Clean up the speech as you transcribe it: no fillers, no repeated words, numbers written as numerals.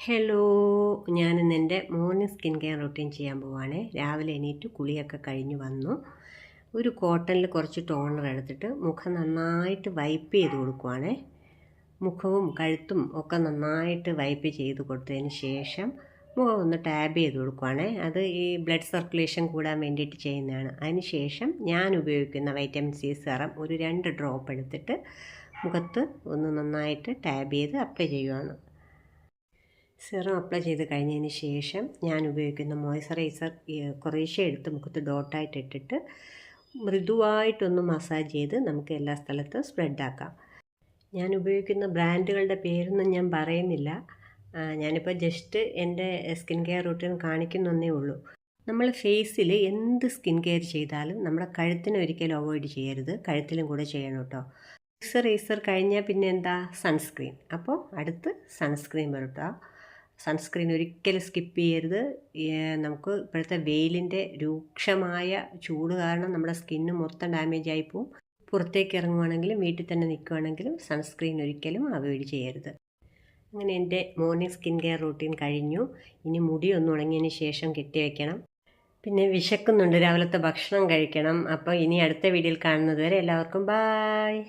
Hello, ഞാനിന്ന് എൻ്റെ morning skin care routine ചെയ്യാൻ പോവുകയാണ്. രാവിലെ എണീറ്റ് കുളിയൊക്കെ കഴിഞ്ഞ് വന്നു. ഒരു കോട്ടണിൽ കുറച്ച് ടോണർ എടുത്തിട്ട് മുഖം നന്നായിട്ട് വൈപ്പ് ചെയ്ത് കൊടുക്കുവാണ്. മുഖവും കഴുത്തും ഒക്കെ നന്നായിട്ട് വൈപ്പ് ചെയ്ത് കൊടുത്തതിന് ശേഷം മുഖം ഒന്ന് ടാബ് ചെയ്ത് കൊടുക്കുവാണ്. അത് ഈ ബ്ലഡ് സർക്കുലേഷൻ കൂടാൻ വേണ്ടിയിട്ട് ചെയ്യുന്നതാണ്. അതിന് ശേഷം ഞാൻ ഉപയോഗിക്കുന്ന വൈറ്റമിൻ സി സെറം ഒരു 2 ഡ്രോപ്പ് എടുത്തിട്ട് മുഖത്ത് ഒന്ന് നന്നായിട്ട് ടാബ് ചെയ്ത് അപ്ലൈ ചെയ്യുവാണ്. സെറം അപ്ലൈ ചെയ്ത് കഴിഞ്ഞതിന് ശേഷം ഞാൻ ഉപയോഗിക്കുന്ന മോയ്സ്ചറൈസർ കുറേശ്ശെ എടുത്ത് മുഖത്ത് ഡോട്ടായിട്ട് ഇട്ടിട്ട് മൃദുവായിട്ടൊന്ന് മസാജ് ചെയ്ത് നമുക്ക് എല്ലാ സ്ഥലത്തും സ്പ്രെഡാക്കാം. ഞാൻ ഉപയോഗിക്കുന്ന ബ്രാൻഡുകളുടെ പേരൊന്നും ഞാൻ പറയുന്നില്ല. ഞാനിപ്പോൾ ജസ്റ്റ് എൻ്റെ സ്കിൻ കെയർ റൂട്ടീൻ കാണിക്കുന്നേ ഉള്ളൂ. നമ്മൾ ഫേസിൽ എന്ത് സ്കിൻ കെയർ ചെയ്താലും നമ്മുടെ കഴുത്തിനെ ഒരിക്കലും അവോയ്ഡ് ചെയ്യരുത്, കഴുത്തിലും കൂടെ ചെയ്യണം കേട്ടോ. മോയ്സ്ചറൈസർ കഴിഞ്ഞാൽ പിന്നെ എന്താ, സൺസ്ക്രീൻ. അപ്പോൾ അടുത്ത് സൺസ്ക്രീൻ വരട്ടോ. സൺസ്ക്രീൻ ഒരിക്കലും സ്കിപ്പ് ചെയ്യരുത്. നമുക്ക് ഇപ്പോഴത്തെ വെയിലിൻ്റെ രൂക്ഷമായ ചൂട് കാരണം നമ്മുടെ സ്കിന്ന് മൊത്തം ഡാമേജ് ആയിപ്പോവും. പുറത്തേക്ക് ഇറങ്ങുവാണെങ്കിലും വീട്ടിൽ തന്നെ നിൽക്കുവാണെങ്കിലും സൺസ്ക്രീൻ ഒരിക്കലും അവോയ്ഡ് ചെയ്യരുത്. അങ്ങനെ എൻ്റെ മോർണിംഗ് സ്കിൻ കെയർ റൂട്ടീൻ കഴിഞ്ഞു. ഇനി മുടി ഒന്ന് ഉണങ്ങിയതിന് ശേഷം കെട്ടി വയ്ക്കണം. പിന്നെ വിശക്കുന്നുണ്ട്, രാവിലത്തെ ഭക്ഷണം കഴിക്കണം. അപ്പോൾ ഇനി അടുത്ത വീഡിയോയിൽ കാണുന്നത് വരെ എല്ലാവർക്കും ബായ്.